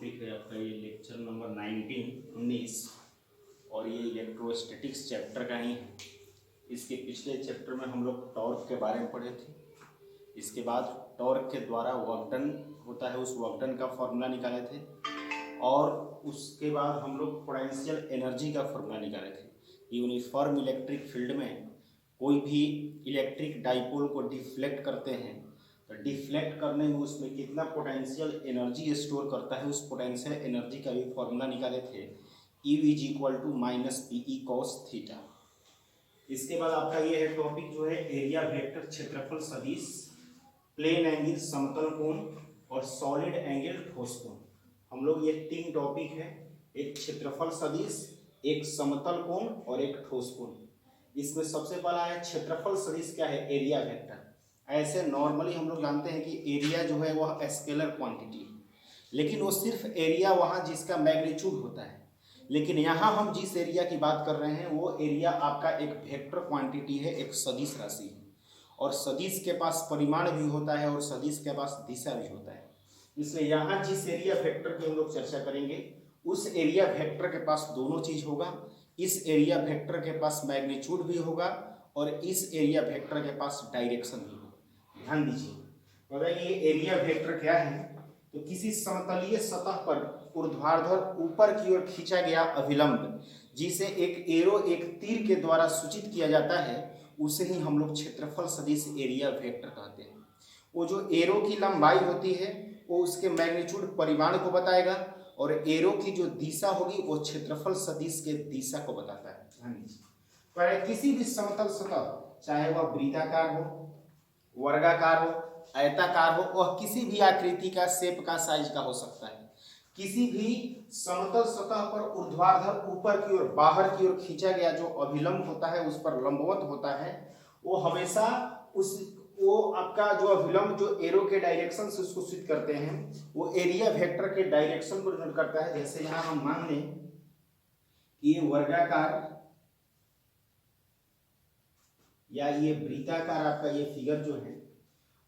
Topic है आपका ये लेक्चर नंबर 19 और ये इलेक्ट्रोस्टैटिक्स चैप्टर का ही है। इसके पिछले चैप्टर में हम लोग टॉर्क के बारे में पढ़े थे। इसके बाद टॉर्क के द्वारा वर्क डन होता है, उस वर्क डन का फॉर्मूला निकाले थे और उसके बाद हम लोग पोटेंशियल एनर्जी का फॉर्मूला निकाले थे। यूनिफॉर्म इलेक्ट्रिक फील्ड में कोई भी इलेक्ट्रिक डाइपोल को डिफ्लेक्ट करते हैं तो डिफ्लेक्ट करने में उसमें कितना पोटेंशियल एनर्जी स्टोर करता है, उस पोटेंशियल एनर्जी का भी फॉर्मूला निकाले थे। E is equal to minus PE cos theta. इसके बाद आपका ये है टॉपिक जो है एरिया वेक्टर क्षेत्रफल सदिश, प्लेन एंगल समतल कोण और सॉलिड एंगल ठोस कोण। हम लोग ये तीन टॉपिक है, एक क्षेत्रफल सदिश, एक समतल कोण और एक ठोस कोण। इसमें सबसे पहला है क्षेत्रफल सदिश क्या है, एरिया वेक्टर। ऐसे नॉर्मली हम लोग जानते हैं कि एरिया जो है वह स्केलर क्वांटिटी है, लेकिन वो सिर्फ एरिया वहाँ जिसका मैग्नीट्यूड होता है। लेकिन यहाँ हम जिस एरिया की बात कर रहे हैं वो एरिया आपका एक वेक्टर क्वांटिटी है, एक सदिश राशि है। और सदिश के पास परिमाण भी होता है और सदिश के पास दिशा भी होता है। इसलिए यहाँ जिस एरिया वेक्टर की हम लोग चर्चा करेंगे उस एरिया वेक्टर के पास दोनों चीज होगा। इस एरिया वेक्टर के पास मैग्नीट्यूड भी होगा और इस एरिया वेक्टर के पास डायरेक्शन भी होगा। ध्यान दीजिए, अगर ये एरिया वेक्टर क्या है तो किसी समतलीय सतह पर ऊर्ध्वाधर ऊपर की ओर खींचा गया अभिलंब जिसे एक एरो एक तीर के द्वारा सूचित किया जाता है उसे ही हम लोग क्षेत्रफल सदिश एरिया वेक्टर कहते हैं। वो जो एरो की लंबाई होती है वो उसके मैग्नीट्यूड परिमाण को बताएगा और एरो की जो दिशा होगी वो क्षेत्रफल सदिश के दिशा को बताता है। ध्यान दीजिए, पर किसी भी समतल सतह चाहे वह वृत्ताकार हो, वर्गाकार हो, आयताकार हो, वह किसी भी आकृति का, शेप का, साइज का हो सकता है। किसी भी समतल सतह पर ऊर्ध्वाधर ऊपर की ओर बाहर की ओर खींचा गया जो अभिलंब होता है उस पर लंबवत होता है, वो हमेशा वो आपका जो अभिलंब जो एरो के डायरेक्शन से उसको सूचित करते हैं वो एरिया वेक्टर के डायरेक्शन को डिनोट करता है। जैसे यहाँ हम मान लें कि ये वर्गाकार या ये वृत्ताकार आपका ये फिगर जो है,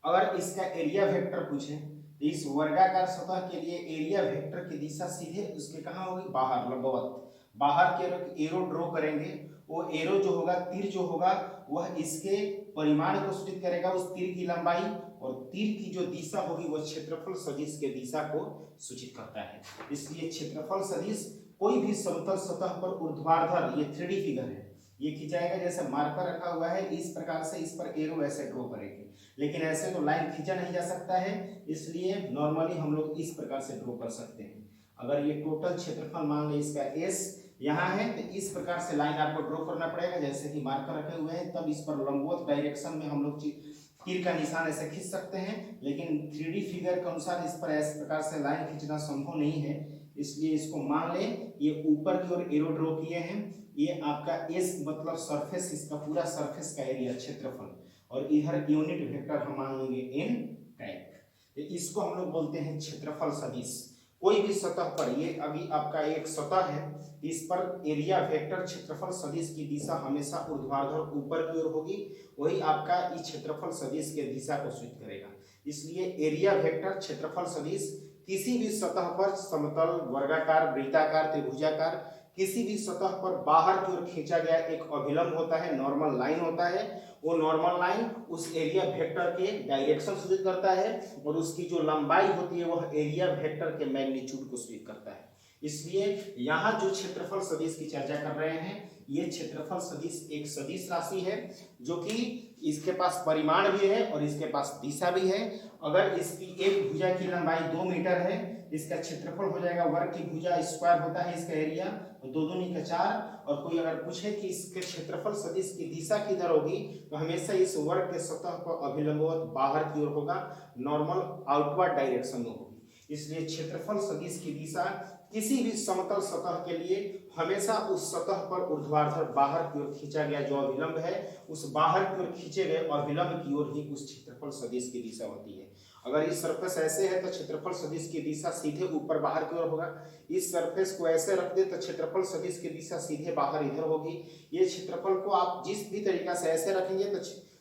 अगर इसका एरिया वेक्टर पूछे तो इस वर्गाकार सतह के लिए एरिया वेक्टर की दिशा सीधे उसके कहाँ होगी, बाहर, लंबवत। बाहर के एरो ड्रॉ करेंगे, वो एरो जो होगा, तीर जो होगा वह इसके परिमाण को सूचित करेगा, उस तीर की लंबाई, और तीर की जो दिशा होगी वह क्षेत्रफल सदिश के दिशा को सूचित करता है। इसलिए क्षेत्रफल सदिश कोई भी समतल सतह पर ऊर्ध्वाधर, ये 3D फिगर है, ये खिंचाएगा। जैसे मार्कर रखा हुआ है इस प्रकार से इस पर एरो ऐसे ड्रॉ करेंगे, लेकिन ऐसे तो लाइन खींचा नहीं जा सकता है, इसलिए नॉर्मली हम लोग इस प्रकार से ड्रॉ कर सकते हैं। अगर ये टोटल क्षेत्रफल मान लें इसका S यहाँ है तो इस प्रकार से लाइन आपको ड्रॉ करना पड़ेगा। जैसे कि मार्कर रखे हुए हैं तब इस पर लंबवत डायरेक्शन में हम लोग तीर का निशान ऐसे खींच सकते हैं, लेकिन 3D फिगर के अनुसार इस पर इस प्रकार से लाइन खींचना संभव नहीं है। इसलिए इसको मान लें ये ऊपर की ओर एरो ड्रॉ किए हैं, ये आपका S मतलब सरफेस, इसका पूरा सरफेस का एरिया क्षेत्रफल, और इधर यूनिट वेक्टर हम मान लेंगे n टैग। इसको हम लोग बोलते हैं क्षेत्रफल सदिश। कोई भी सतह पर, ये अभी आपका एक सतह है, इस पर एरिया वेक्टर क्षेत्रफल सदिश की दिशा हमेशा ऊर्ध्वाधर ऊपर की ओर होगी, वही आपका इस क्षेत्रफल सदिश के दिशा को सूचित करेगा। इसलिए एरिया वेक्टर क्षेत्रफल सदिश किसी भी सतह पर, समतल, वर्गाकार, वृत्ताकार, त्रिभुजाकार, किसी भी सतह पर बाहर की ओर खींचा गया एक अभिलंब होता है, नॉर्मल लाइन होता है। वो नॉर्मल लाइन उस एरिया वेक्टर के डायरेक्शन सूचित करता है और उसकी जो लंबाई होती है वह एरिया वेक्टर के मैग्नीट्यूड को सूचित करता है। इसलिए यहाँ जो क्षेत्रफल सदिश की चर्चा कर रहे हैं, ये क्षेत्रफल सदिश एक सदिश राशि है जो कि इसके पास परिमाण भी है और इसके पास दिशा भी है। अगर इसकी एक भुजा की लंबाई 2 मीटर है, इसका क्षेत्रफल हो जाएगा, वर्ग की भुजा स्क्वायर होता है इसका एरिया, 2 दूनी का 4। और कोई अगर पूछे कि इसके क्षेत्रफल सदिश की दिशा किधर होगी तो हमेशा इस वर्ग के सतह पर अभिलंबवत बाहर की ओर होगा, नॉर्मल आउटवर्ड डायरेक्शन में होगी। इसलिए क्षेत्रफल सदिश की दिशा किसी भी समतल सतह के लिए हमेशा उस सतह पर ऊर्ध्वाधर बाहर की ओर खींचा गया जो अभिलंब है, उस बाहर की ओर खींचे गए अभिलंब की ओर ही उस क्षेत्रफल सदिश की दिशा होती है। अगर इस सरफेस ऐसे है तो क्षेत्रफल सदिश की दिशा सीधे ऊपर बाहर की ओर होगा। इस सरफेस को ऐसे रख दे तो क्षेत्रफल सदिश की दिशा सीधे बाहर इधर होगी। ये क्षेत्रफल को आप जिस भी तरीका से ऐसे रखेंगे तो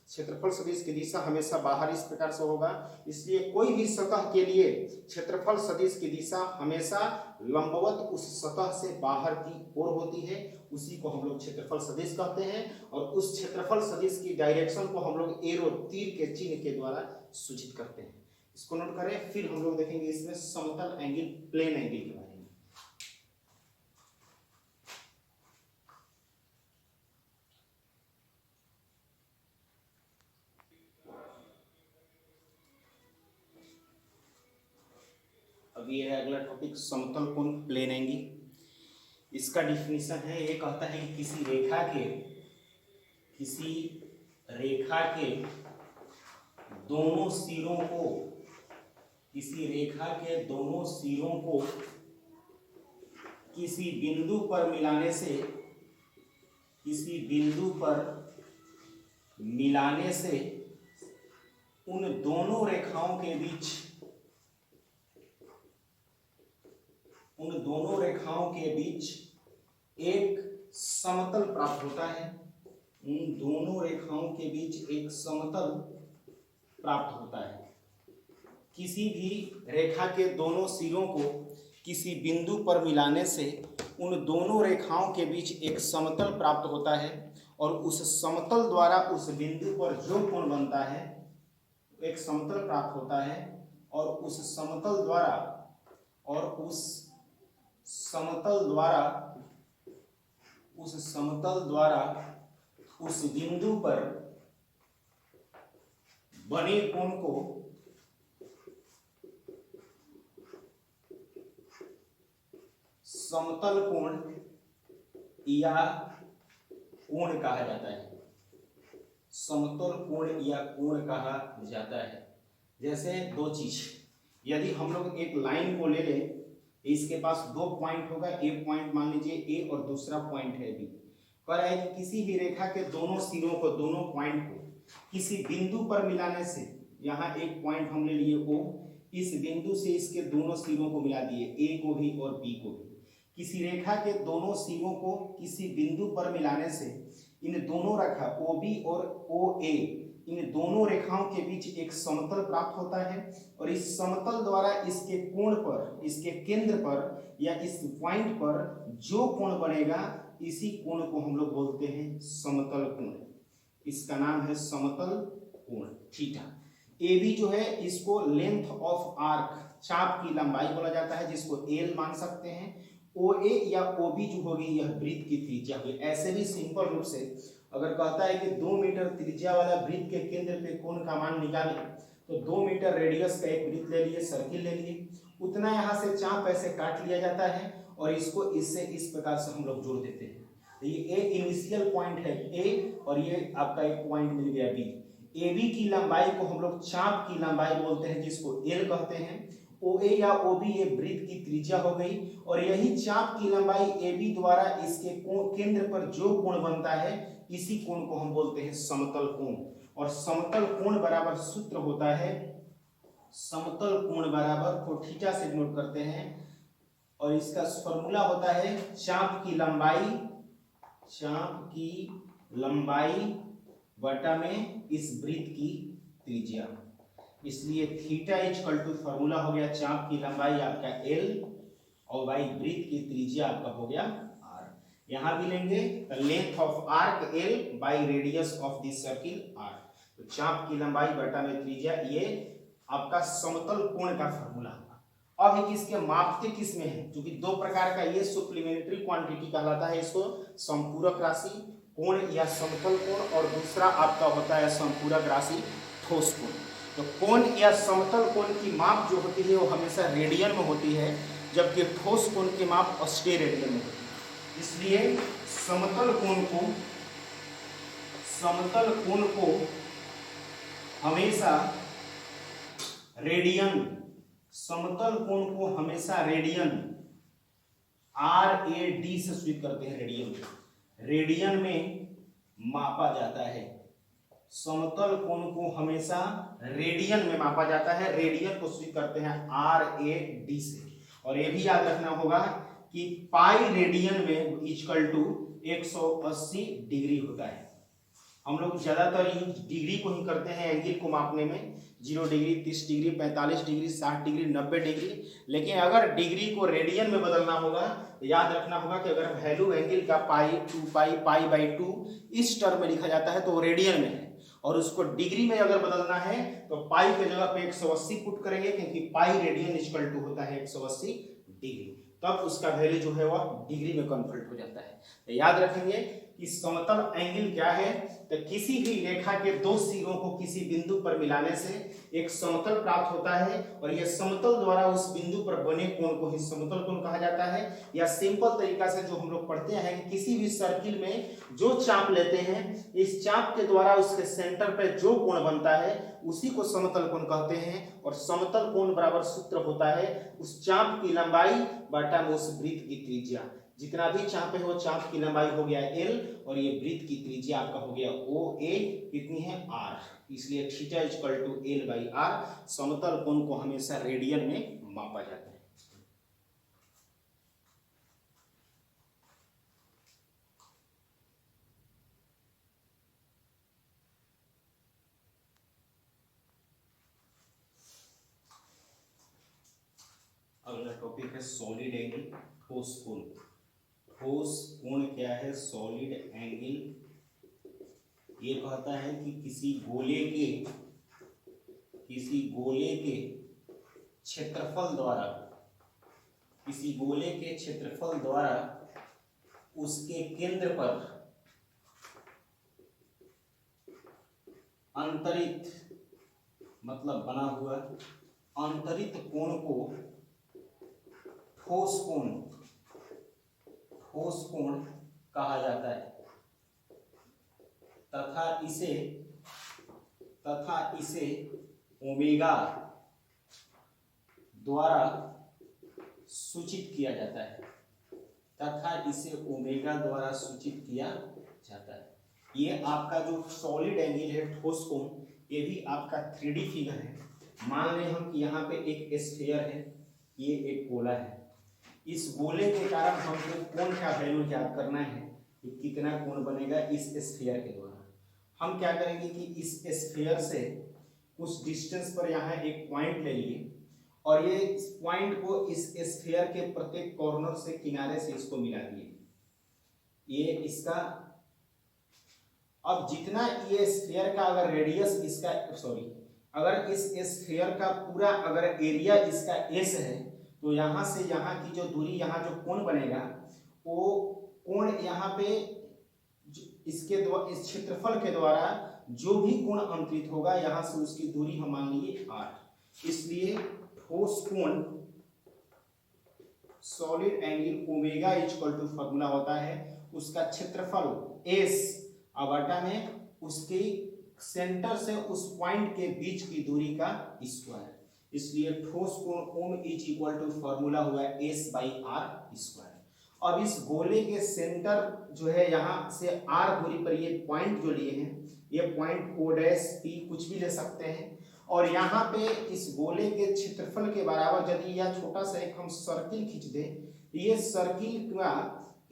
क्षेत्रफल सदिश की दिशा हमेशा बाहर इस प्रकार से होगा, इसलिए कोई भी सतह के लिए क्षेत्रफल सदिश की दिशा हमेशा लंबवत उस सतह से बाहर की ओर होती है, उसी को हम लोग क्षेत्रफल सदिश कहते हैं। और उस क्षेत्रफल सदिश की डायरेक्शन को हम लोग एरो तीर के चिन्ह के द्वारा सूचित करते हैं। इसको नोट करें। फिर हम लोग देखेंगे इसमें समतल एंगल, प्लेन एंगल के बारे में। अब ये है अगला टॉपिक, समतल कोण, प्लेन एंगल। इसका डिफिनीशन है, ये कहता है कि किसी रेखा के दोनों सिरों को, किसी रेखा के दोनों सिरों को किसी बिंदु पर मिलाने से, किसी बिंदु पर मिलाने से उन दोनों रेखाओं के बीच, उन दोनों रेखाओं के बीच एक समतल प्राप्त होता है। उन दोनों रेखाओं के बीच एक समतल प्राप्त होता है। किसी भी रेखा के दोनों सिरों को किसी बिंदु पर मिलाने से उन दोनों रेखाओं के बीच एक समतल प्राप्त होता है, और उस समतल द्वारा उस बिंदु पर जो कोण बनता है, एक समतल प्राप्त होता है, और उस समतल द्वारा, उस बिंदु पर बने कोण को समतल कोण या कोण कहा जाता है। समतल कोण या कोण कहा जाता है। जैसे दो चीज, यदि हम लोग एक लाइन को ले लें, इसके पास दो पॉइंट होगा, एक पॉइंट मान लीजिए ए और दूसरा पॉइंट है बी। पर है कि किसी भी रेखा के दोनों सिरों को, दोनों पॉइंट को किसी बिंदु पर मिलाने से, यहाँ एक पॉइंट हमने लिए ओ, इस बिंदु से इसके दोनों सिरों को मिला दिए, ए को भी और बी को भी। किसी रेखा के दोनों सिरों को किसी बिंदु पर मिलाने से इन दोनों रेखा ओ बी और ओ ए, इन दोनों रेखाओं के बीच एक समतल प्राप्त होता है, और इस समतल द्वारा इसके कोण पर, इसके केंद्र पर या इस पॉइंट पर जो कोण बनेगा, इसी कोण को हम लोग बोलते हैं समतल कोण। इसका नाम है समतल कोण थीटा। ए बी जो है इसको लेंथ ऑफ आर्क, चाप की लंबाई बोला जाता है, जिसको एल मान सकते हैं। ओ ए या ओ बी जो होगी यह वृत्त की त्रिज्या होगी। ऐसे भी सिंपल रूप से अगर कहता है कि 2 मीटर त्रिज्या वाला वृत्त के केंद्र पे कोण का मान निकालें, तो 2 मीटर रेडियस का एक वृत्त ले लिए, सर्किल ले लिए, उतना यहाँ से चाप ऐसे काट लिया जाता है, और इसको इससे इस प्रकार से हम लोग जोड़ देते हैं। तो ये ए इनिशियल पॉइंट है ए, और ये आपका एक पॉइंट मिल गया बी। ए बी की लंबाई को हम लोग चाप की लंबाई बोलते हैं, जिसको एल कहते हैं। ओ ए या ओ बी ये वृत्त की त्रिज्या हो गई, और यही चाप की लंबाई ए बी द्वारा इसके केंद्र पर जो कोण बनता है, इसी कोण को हम बोलते हैं समतल कोण। और समतल कोण बराबर सूत्र होता है, समतल कोण बराबर को थीटा से नोट करते हैं, और इसका फॉर्मूला होता है चाप की लंबाई बटा में इस वृत्त की त्रिज्या। इसलिए थीटा इक्वल टू फॉर्मूला हो गया चाप की लंबाई आपका एल, और भाई वृत्त की त्रिज्या आपका हो गया आर। यहां भी लेंगे length of arc L by radius of this circle R. तो चाप की लंबाई बटा में त्रिज्या, ये आपका समतल कोण का फॉर्मूला होगा। अब इसके मापते किस में है, क्योंकि दो प्रकार का ये सप्लीमेंट्री क्वांटिटी कहलाता है। इसको संपूरक राशि कोण या समतल कोण, और दूसरा आपका होता है संपूरक राशि ठोस कोण। तो कोण या समतल कोण की माप जो होती है वो हमेशा रेडियन में होती है, जबकि ठोस कोण की माप अस्टे रेडियन में होती है। इसलिए समतल कोण को हमेशा रेडियन, समतल कोण को हमेशा रेडियन RAD से सूचित करते हैं। रेडियन में मापा जाता है। समतल कोण को हमेशा रेडियन में मापा जाता है, रेडियन को सूचित करते हैं RAD से। और ये भी याद रखना होगा कि पाई रेडियन में इक्वल टू 180 डिग्री होता है। हम लोग ज्यादातर यूज डिग्री को ही करते हैं एंगल को मापने में, 0 degree, 30 degree, 45 degree, 60 degree, 90 degree. लेकिन अगर डिग्री को रेडियन में बदलना होगा तो याद रखना होगा कि अगर वैल्यू एंगल का पाई, 2 पाई, पाई बाई 2 इस टर्म में लिखा जाता है तो वो रेडियन में है, और उसको डिग्री में अगर बदलना है तो पाई के जगह पे 180 पुट करेंगे, क्योंकि पाई रेडियन इक्वल टू होता है 180 डिग्री, तब उसका वैल्यू जो है वह डिग्री में कन्वर्ट हो जाता है। तो याद रखेंगे कि समतल एंगल क्या है, तो किसी भी रेखा के दो सिरों को किसी बिंदु पर मिलाने से एक समतल प्राप्त होता है, और यह समतल द्वारा उस बिंदु पर बने कोण को ही समतल कोण कहा जाता है। या सिंपल तरीका से जो हम लोग पढ़ते हैं कि किसी भी सर्किल में जो चाप लेते हैं, इस चाप के द्वारा उसके सेंटर पर जो कोण बनता है उसी को समतल कोण कहते हैं, और समतल कोण बराबर सूत्र होता है उस चाप की लंबाई बटा में उस वृत्त की त्रिज्या। जितना भी चाप है वो चाप की लंबाई हो गया L, और ये वृत्त की त्रिज्या आपका हो गया OA, कितनी है R, इसलिए theta equal to L by R। समतल कोण को हमेशा रेडियन में मापा जाता है। अगला टॉपिक है सॉलिड एंगल, ठोस कोण। ठोस कोण क्या है? सॉलिड एंगल ये कहता है कि किसी गोले के क्षेत्रफल द्वारा उसके केंद्र पर अंतरित, मतलब बना हुआ अंतरित कोण को ठोस कोण कहा जाता है, तथा इसे ओमेगा द्वारा सूचित किया जाता है। ये आपका जो सॉलिड एंगल है, ठोस कोण, ये भी आपका 3D फिगर है। मान लें हम कि यहाँ पे एक स्फीयर है, ये एक गोला है। इस गोले के कारण हमको कोण का वैल्यू ज्ञात करना है कि कितना कोण बनेगा इस स्फीयर के द्वारा। हम क्या करेंगे कि इस स्फीयर से कुछ डिस्टेंस पर यहाँ एक पॉइंट ले लिए, और ये इस पॉइंट को इस स्फीयर के प्रत्येक कॉर्नर से, किनारे से इसको मिला दिए। ये इसका, अब जितना ये स्फीयर का अगर रेडियस इसका, अगर इस स्फीयर का पूरा अगर एरिया इसका S है, तो यहाँ से यहाँ की जो दूरी, यहाँ जो कोण बनेगा वो कोण यहाँ पे इसके द्वारा, इस क्षेत्रफल के द्वारा जो भी कोण अंतरित होगा यहाँ से उसकी दूरी हम मान लिए R। इसलिए ठोस कोण solid angle omega equal to formula होता है उसका क्षेत्रफल S बटा में उसके सेंटर से उस पॉइंट के बीच की दूरी का स्क्वायर। इसलिए ठोस कोण ओम इज इक्वल टू फॉर्मूला हुआ S बाई R स्क्वायर। अब इस गोले के सेंटर जो है, यहाँ से R दूरी पर ये पॉइंट जो लिए हैं, ये पॉइंट O डैश P कुछ भी ले सकते हैं, और यहाँ पे इस गोले के क्षेत्रफल के बराबर यदि यह छोटा सा एक हम सर्किल खींच दें, तो ये सर्किल का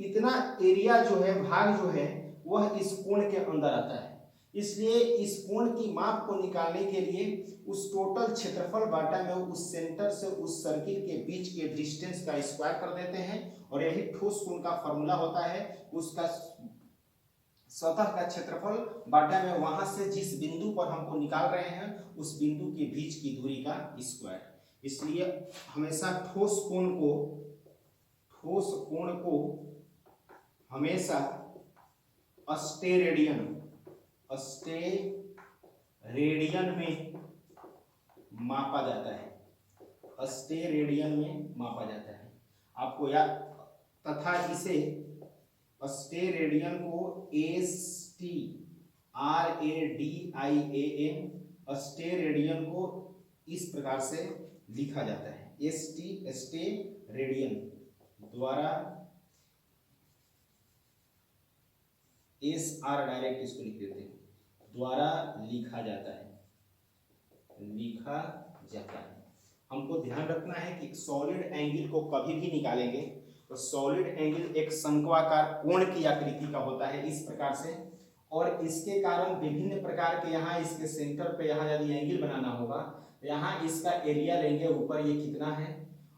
इतना एरिया जो है, भाग जो है, वह इस कोण के अंदर आता है। इसलिए इस कोण की माप को निकालने के लिए उस टोटल क्षेत्रफल बाटा में उस सेंटर से उस सर्किल के बीच के डिस्टेंस का स्क्वायर कर देते हैं, और यही ठोस कोण का फॉर्मूला होता है उसका सतह का क्षेत्रफल बाटा में वहां से जिस बिंदु पर हमको निकाल रहे हैं उस बिंदु के बीच की दूरी का स्क्वायर। इसलिए हमेशा ठोस कोण को हमेशा स्टेरेडियन में मापा जाता है, स्टेरेडियन में मापा जाता है। आपको याद, तथा इसे स्टेरेडियन को STRADIAN स्टेरेडियन को इस प्रकार से लिखा जाता है, स्टेरेडियन द्वारा, SR डायरेक्ट इसको लिख देते हैं, द्वारा लिखा जाता है। हमको ध्यान रखना है कि सॉलिड एंगल को कभी भी निकालेंगे तो सॉलिड एंगल एक शंक्वाकार कोण की आकृति का होता है इस प्रकार से, और इसके कारण विभिन्न प्रकार के यहाँ इसके सेंटर पे यहाँ यदि एंगल बनाना होगा तो यहाँ इसका एरिया लेंगे ऊपर ये कितना है,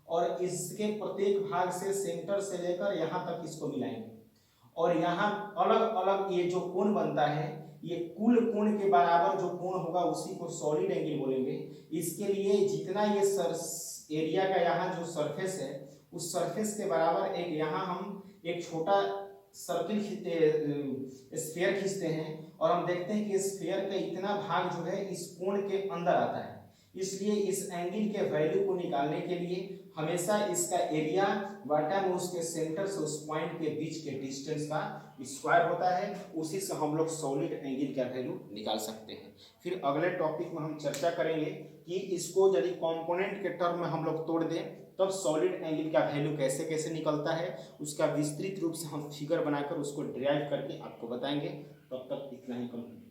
और इसके प्रत्येक भाग से सेंटर से लेकर यहाँ तक इसको मिलाएंगे, और यहाँ अलग अलग ये जो कोण बनता है ये कुल कोण के बराबर जो कोण होगा उसी को सॉलिड एंगल बोलेंगे। इसके लिए जितना ये एरिया का यहाँ जो सरफेस है उस सरफेस के बराबर एक यहाँ हम एक छोटा सर्किल स्फीयर खींचते हैं और हम देखते हैं कि स्फीयर का इतना भाग जो है इस कोण के अंदर आता है। इसलिए इस एंगल के वैल्यू को निकालने के लिए हमेशा इसका एरिया बटा में उसके सेंटर से उस पॉइंट के बीच के डिस्टेंस का स्क्वायर होता है, उसी से हम लोग सॉलिड एंगल का वैल्यू निकाल सकते हैं। फिर अगले टॉपिक में हम चर्चा करेंगे कि इसको यदि कंपोनेंट के टर्म में हम लोग तोड़ दें तब सॉलिड एंगल का वैल्यू कैसे कैसे निकलता है, उसका विस्तृत रूप से हम फिगर बनाकर उसको डिराइव करके आपको बताएंगे। तब तक इतना ही कंप्लीट।